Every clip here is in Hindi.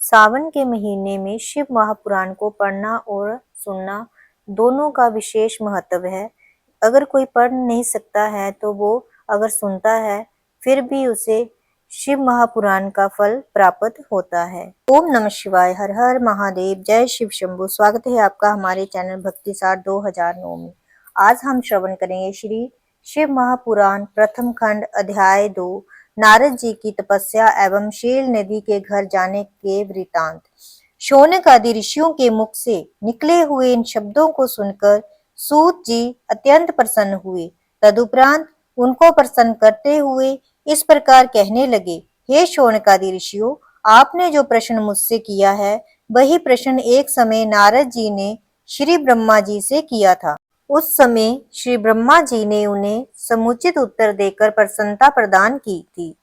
सावन के महीने में शिव महापुराण को पढ़ना और सुनना दोनों का विशेष महत्व है। अगर कोई पढ़ नहीं सकता है तो वो अगर सुनता है फिर भी उसे शिव महापुराण का फल प्राप्त होता है। ओम नमः शिवाय, हर हर महादेव, जय शिव शंभु। स्वागत है आपका हमारे चैनल भक्ति सार 2009 में। आज हम श्रवण करेंगे श्री शिव महापुराण प्रथम खंड अध्याय 2, नारद जी की तपस्या एवं शील नदी के घर जाने के वृतांत। शौनक आदि ऋषियों के मुख से निकले हुए इन शब्दों को सुनकर सूत जी अत्यंत प्रसन्न हुए। तदुपरांत उनको प्रसन्न करते हुए इस प्रकार कहने लगे, हे शौनक आदि ऋषियों, आपने जो प्रश्न मुझसे किया है वही प्रश्न एक समय नारद जी ने श्री ब्रह्मा जी से किया था। उस समय श्री ब्रह्मा जी ने उन्हें समुचित उत्तर देकर प्रसन्नता प्रदान की थी।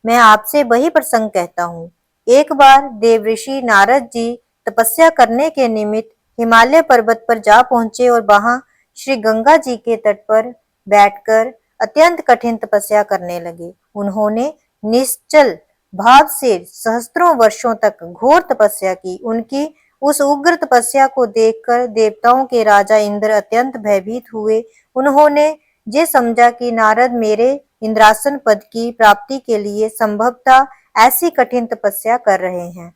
मैं आपसे वही प्रसंग कहता हूँ। एक बार देवऋषि नारद जी तपस्या करने के निमित्त हिमालय पर्वत पर जा पहुंचे और वहां श्री गंगा जी के तट पर बैठकर अत्यंत कठिन तपस्या करने लगे। उन्होंने निश्चल भाव से सहस्त्रों वर्षों तक घोर तपस्या की। उनकी उस उग्र तपस्या को देखकर देवताओं के राजा इंद्र अत्यंत भयभीत हुए। उन्होंने ये समझा कि नारद मेरे इंद्रासन पद की प्राप्ति के लिए संभवतः ऐसी कठिन तपस्या कर रहे हैं।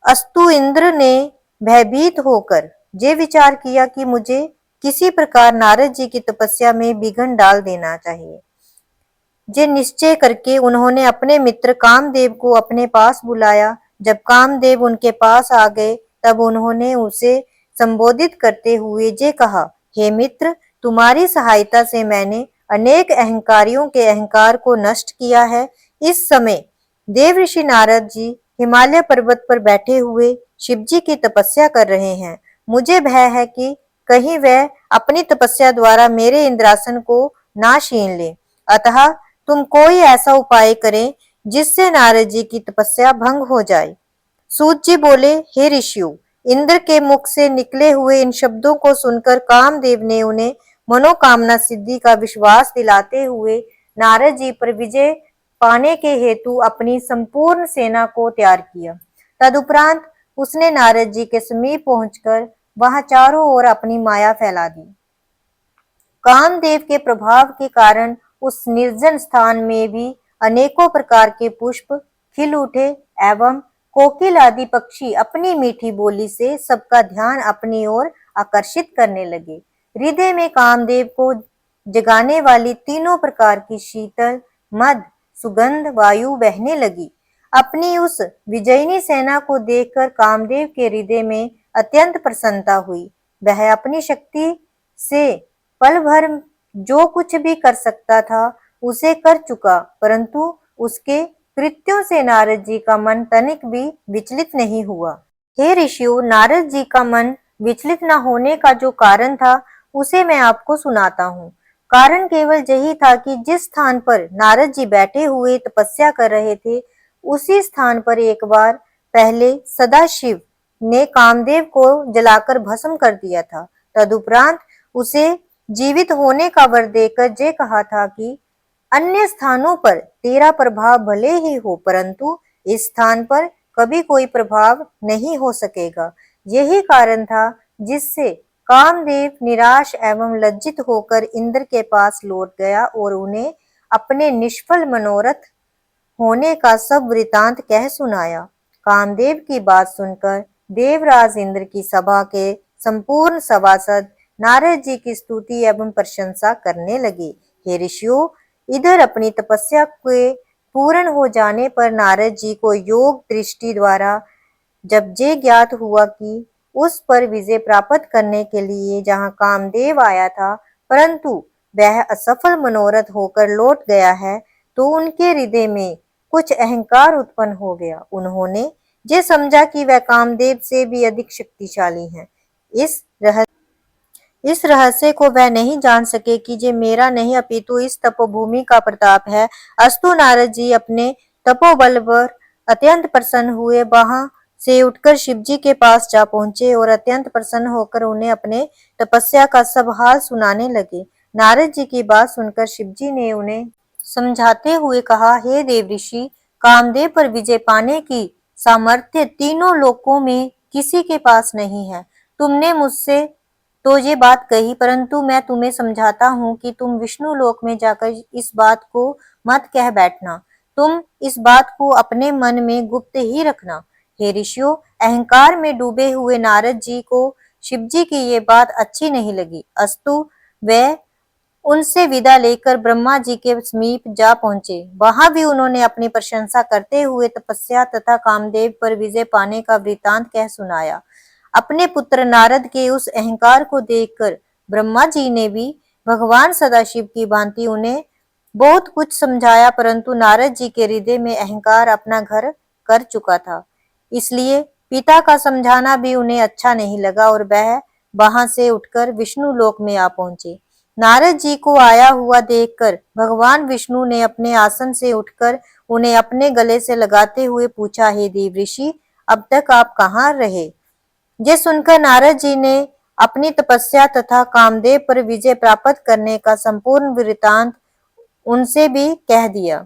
अस्तु इंद्र ने भयभीत होकर ये विचार किया कि मुझे किसी प्रकार नारद जी की तपस्या में विघ्न डाल देना चाहिए। ये निश्चय करके उन्होंने अपने मित्र कामदेव को अपने पास बुलाया। जब कामदेव उनके पास आ गए तब उन्होंने उसे संबोधित करते हुए ये कहा, हे मित्र, तुम्हारी सहायता से मैंने अनेक अहंकारियों के अहंकार को नष्ट किया है। इस समय देवऋषि नारद जी हिमालय पर्वत पर बैठे हुए शिव जी की तपस्या कर रहे हैं। मुझे भय है कि कहीं वह अपनी तपस्या द्वारा मेरे इंद्रासन को ना छीन ले। अतः तुम कोई ऐसा उपाय करें जिससे नारद जी की तपस्या भंग हो जाए। सूत जी बोले, हे ऋषियों, इंद्र के मुख से निकले हुए इन शब्दों को सुनकर कामदेव ने उन्हें मनोकामना सिद्धि का विश्वास दिलाते हुए नारद जी पर विजय पाने के हेतु अपनी संपूर्ण सेना को तैयार किया। तदुपरांत उसने नारद जी के समीप पहुंचकर वहां चारों ओर अपनी माया फैला दी। कामदेव के प्रभाव के कारण उस निर्जन स्थान में भी अनेकों प्रकार के पुष्प खिल उठे एवं कोकिल आदि पक्षी अपनी मीठी बोली से सबका ध्यान अपनी ओर आकर्षित करने लगे। हृदय में कामदेव को जगाने वाली तीनों प्रकार की शीतल मद सुगंध वायु बहने लगी। अपनी उस विजयिनी सेना को देखकर कामदेव के हृदय में अत्यंत प्रसन्नता हुई। वह अपनी शक्ति से पल भर जो कुछ भी कर सकता था उसे कर चुका, परंतु उसके कृत्यों से नारद जी का मन तनिक भी विचलित नहीं हुआ। हे ऋषियों, नारद जी का मन विचलित न होने का जो कारण था उसे मैं आपको सुनाता हूँ। कारण केवल यही था कि जिस स्थान पर नारद जी बैठे हुए तपस्या कर रहे थे उसी स्थान पर एक बार पहले सदाशिव ने कामदेव को जलाकर भस्म कर दिया था। तदुपरांत उसे जीवित होने का वर देकर ये कहा था कि अन्य स्थानों पर तेरा प्रभाव भले ही हो, परंतु इस स्थान पर कभी कोई प्रभाव नहीं हो सकेगा। यही कारण था जिससे कामदेव निराश एवं लज्जित होकर इंद्र के पास लौट गया और उन्हें अपने निष्फल मनोरथ होने का सब वृतांत कह सुनाया। कामदेव की बात सुनकर देवराज इंद्र की सभा के संपूर्ण सभासद नारद जी की स्तुति एवं प्रशंसा करने लगे। हे ऋषियों, इधर अपनी तपस्या के पूर्ण हो जाने पर नारद जी को योग दृष्टि द्वारा जब ये ज्ञात हुआ कि उस पर विजय प्राप्त करने के लिए जहाँ कामदेव आया था परंतु वह असफल मनोरथ होकर लौट गया है, तो उनके हृदय में कुछ अहंकार उत्पन्न हो गया। उन्होंने ये समझा कि वह कामदेव से भी अधिक शक्तिशाली हैं। इस रहस्य को वह नहीं जान सके कि ये मेरा नहीं अपितु इस तपोभूमि का प्रताप है। अस्तु नारद जी अपने तपोबल पर अत्यंत प्रसन्न हुए। वहां से उठकर शिव जी के पास जा पहुंचे और अत्यंत प्रसन्न होकर उन्हें अपने तपस्या का सब हाल सुनाने लगे। नारद जी की बात सुनकर शिव जी ने उन्हें समझाते हुए कहा, हे देव ऋषि, कामदेव पर विजय पाने की सामर्थ्य तीनों लोकों में किसी के पास नहीं है। तुमने मुझसे तो ये बात कही, परंतु मैं तुम्हें समझाता हूँ कि तुम विष्णु लोक में जाकर इस बात को मत कह बैठना। तुम इस बात को अपने मन में गुप्त ही रखना। हे ऋषियों, अहंकार में डूबे हुए नारद जी को शिव जी की ये बात अच्छी नहीं लगी। अस्तु वे उनसे विदा लेकर ब्रह्मा जी के समीप जा पहुंचे। वहां भी उन्होंने अपनी प्रशंसा करते हुए तपस्या तथा कामदेव पर विजय पाने का वृतांत कह सुनाया। अपने पुत्र नारद के उस अहंकार को देखकर ब्रह्मा जी ने भी भगवान सदाशिव की भांति उन्हें बहुत कुछ समझाया, परंतु नारद जी के हृदय में अहंकार अपना घर कर चुका था। इसलिए पिता का समझाना भी उन्हें अच्छा नहीं लगा और वह वहां से उठकर विष्णु लोक में आ पहुंचे। नारद जी को आया हुआ देखकर भगवान विष्णु ने अपने आसन से उठकर उन्हें अपने गले से लगाते हुए पूछा, हे देव ऋषि, अब तक आप कहाँ रहे? ये सुनकर नारद जी ने अपनी तपस्या तथा कामदेव पर विजय प्राप्त करने का संपूर्ण वृतांत उनसे भी कह दिया।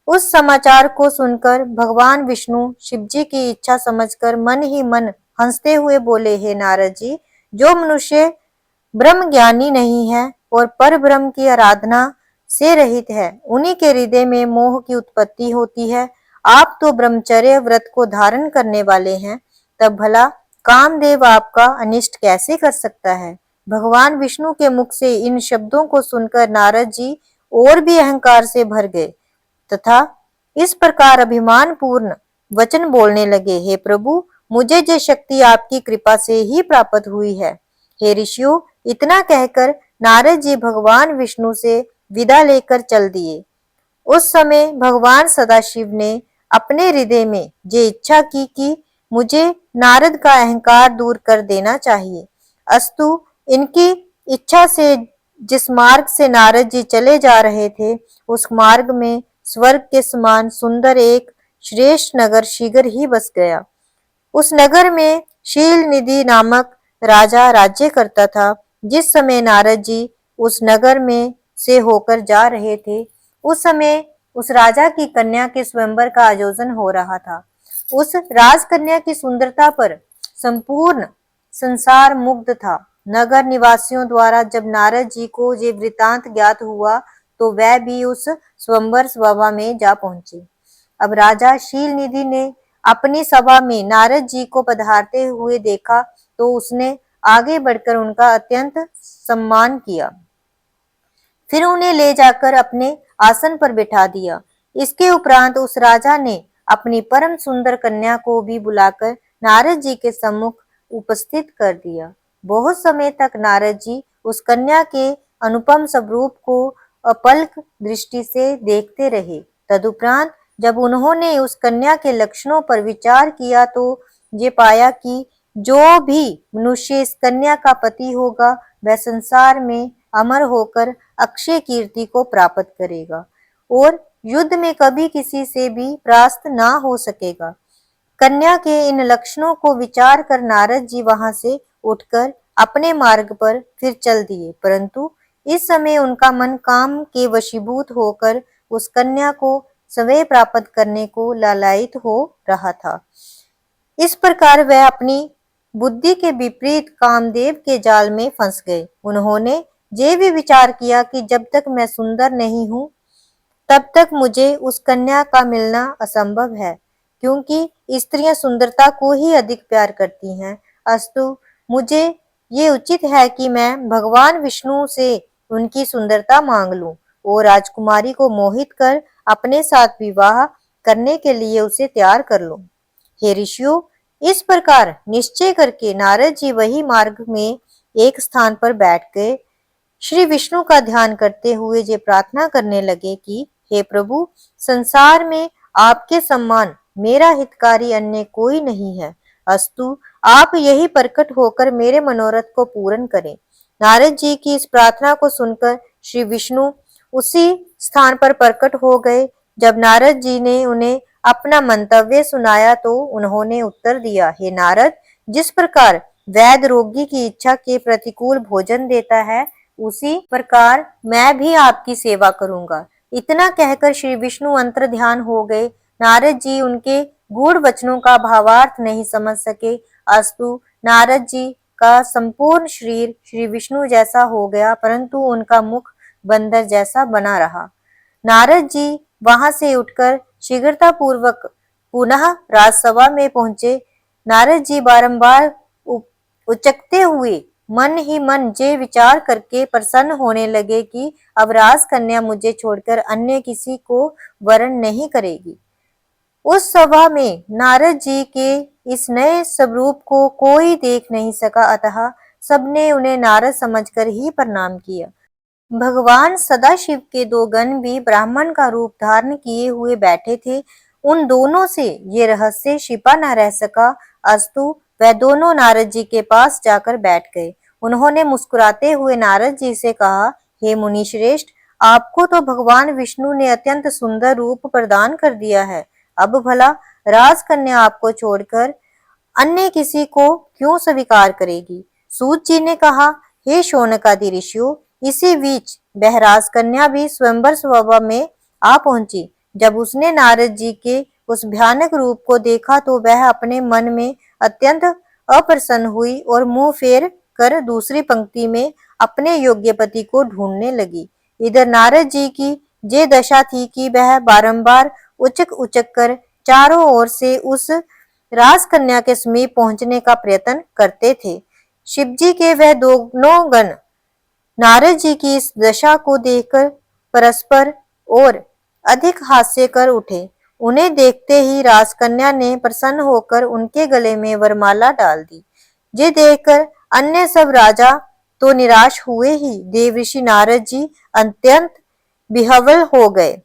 उस समाचार को सुनकर भगवान विष्णु शिव जी की इच्छा समझकर मन ही मन हंसते हुए बोले, हे नारद जी, जो मनुष्य ब्रह्म ज्ञानी नहीं है और पर ब्रह्म की आराधना से रहित है, उन्हीं के हृदय में मोह की उत्पत्ति होती है। आप तो ब्रह्मचर्य व्रत को धारण करने वाले हैं, तब भला कामदेव आपका अनिष्ट कैसे कर सकता है? भगवान विष्णु के मुख से इन शब्दों को सुनकर नारद जी और भी अहंकार से भर गए तथा इस प्रकार अभिमान पूर्ण वचन बोलने लगे, हे प्रभु, मुझे ये शक्ति आपकी कृपा से ही प्राप्त हुई है। हे ऋषियों, इतना कहकर नारद जी भगवान विष्णु से विदा लेकर चल दिए। उस समय भगवान सदाशिव ने अपने हृदय में ये इच्छा की कि मुझे नारद का अहंकार दूर कर देना चाहिए। अस्तु इनकी इच्छा से जिस मार्ग से नारद जी चले जा रहे थे, उस मार्ग में स्वर्ग के समान सुंदर एक श्रेष्ठ नगर शीघ्र ही बस गया। उस नगर में शील निधि नामक राजा राज्य करता था। जिस समय नारद जी उस नगर में से होकर जा रहे थे, उस समय उस राजा की कन्या के स्वयंवर का आयोजन हो रहा था। उस राजकन्या की सुंदरता पर संपूर्ण संसार मुग्ध था। नगर निवासियों द्वारा जब नारद जी को ये वृतांत ज्ञात हुआ, तो वह भी उस स्वयंवर सभा में जा पहुंचे। अब राजा शील निधि ने अपनी सभा में नारद जी को पधारते हुए देखा, तो उसने आगे बढ़कर उनका अत्यंत सम्मान किया। फिर उन्हें ले जाकर अपने आसन पर बिठा दिया। इसके उपरांत उस राजा ने अपनी परम सुंदर कन्या को भी बुलाकर नारद जी के सम्मुख उपस्थित कर दिया। बहुत समय तक नारद जी उस कन्या के अनुपम स्वरूप को अपलक दृष्टि से देखते रहे। तदुपरांत जब उन्होंने उस कन्या के लक्षणों पर विचार किया, तो ये पाया कि जो भी मनुष्य इस कन्या का पति होगा, वह संसार में अमर होकर अक्षय कीर्ति को प्राप्त करेगा और युद्ध में कभी किसी से भी परास्त ना हो सकेगा। कन्या के इन लक्षणों को विचार कर नारद जी वहां से उठकर अपने मार्ग पर फिर चल दिए, परंतु इस समय उनका मन काम के वशीभूत होकर उस कन्या को स्वयं प्राप्त करने को लालायित हो रहा था। इस प्रकार वह अपनी बुद्धि के विपरीत कामदेव के जाल में फंस गए। उन्होंने ये भी विचार किया कि जब तक मैं सुंदर नहीं हूँ, तब तक मुझे उस कन्या का मिलना असंभव है, क्योंकि स्त्रियां सुंदरता को ही अधिक प्यार करती हैं। अस्तु मुझे ये उचित है कि मैं भगवान विष्णु से उनकी सुंदरता मांग लूं और राजकुमारी को मोहित कर अपने साथ विवाह करने के लिए उसे तैयार कर लूं। हे ऋषियों, इस प्रकार निश्चय करके नारद जी वही मार्ग में एक स्थान पर बैठ गए। श्री विष्णु का ध्यान करते हुए ये प्रार्थना करने लगे कि हे प्रभु, संसार में आपके समान मेरा हितकारी अन्य कोई नहीं है। अस्तु आप यही प्रकट होकर मेरे मनोरथ को पूर्ण करें। नारद जी की इस प्रार्थना को सुनकर श्री विष्णु उसी स्थान पर प्रकट हो गए। जब नारद जी ने उन्हें अपना मंतव्य सुनाया, तो उन्होंने उत्तर दिया, हे नारद, जिस प्रकार वैद्य रोगी की इच्छा के प्रतिकूल भोजन देता है, उसी प्रकार मैं भी आपकी सेवा करूंगा। इतना कहकर श्री विष्णु अंतर ध्यान हो गए। नारद जी उनके गूढ़ वचनों का भावार्थ नहीं समझ सके। अस्तु नारद जी का संपूर्ण शरीर श्री विष्णु जैसा हो गया, परंतु उनका मुख बंदर जैसा बना रहा। नारद जी वहां से उठकर शीघ्रता पूर्वक पुनः राजसभा में पहुंचे। नारद जी बारंबार उचकते हुए मन ही मन ये विचार करके प्रसन्न होने लगे कि अब राजकन्या मुझे छोड़कर अन्य किसी को वरण नहीं करेगी। उस सभा में नारद जी के इस नए स्वरूप को कोई देख नहीं सका, अतः सबने उन्हें नारद समझकर ही प्रणाम किया। भगवान सदाशिव के दो गण भी ब्राह्मण का रूप धारण किए हुए बैठे थे। उन दोनों से ये रहस्य छिपा न रह सका। अस्तु वह दोनों नारद जी के पास जाकर बैठ गए। उन्होंने मुस्कुराते हुए नारद जी से कहा, हे मुनि श्रेष्ठ, आपको तो भगवान विष्णु ने अत्यंत सुंदर रूप प्रदान कर दिया है। अब भला राजकन्या आपको छोड़कर अन्य किसी को क्यों स्वीकार करेगी? सूत जी ने कहा, हे शौनकादि ऋषियों, इसी बीच वह राजकन्या भी स्वयंवर सभा में आ पहुंची। जब उसने नारद जी के उस भयानक रूप को देखा तो वह अपने मन में अत्यंत अप्रसन्न हुई और मुंह फेर कर दूसरी पंक्ति में अपने योग्य पति को ढूंढने लगी। इधर नारद जी की ये दशा थी कि वह बारंबार उचक उचक कर चारों ओर से उस राजकन्या के समीप पहुंचने का प्रयत्न करते थे। शिवजी के वह दोनों गण नारद जी की इस दशा को देखकर परस्पर और अधिक हास्य कर उठे। उन्हें देखते ही राजकन्या ने प्रसन्न होकर उनके गले में वरमाला डाल दी। ये देखकर अन्य सब राजा तो निराश हुए ही, देवऋषि नारद जी अत्यंत विह्वल हो गए।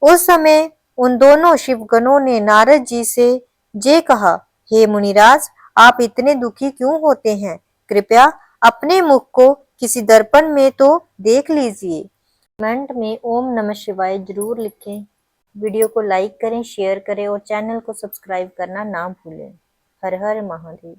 उस समय उन दोनों शिवगणों ने नारद जी से ये कहा, हे मुनिराज, आप इतने दुखी क्यों होते हैं? कृपया अपने मुख को किसी दर्पण में तो देख लीजिए। कमेंट में ओम नमः शिवाय जरूर लिखें। वीडियो को लाइक करें, शेयर करें और चैनल को सब्सक्राइब करना ना भूलें। हर हर महादेव।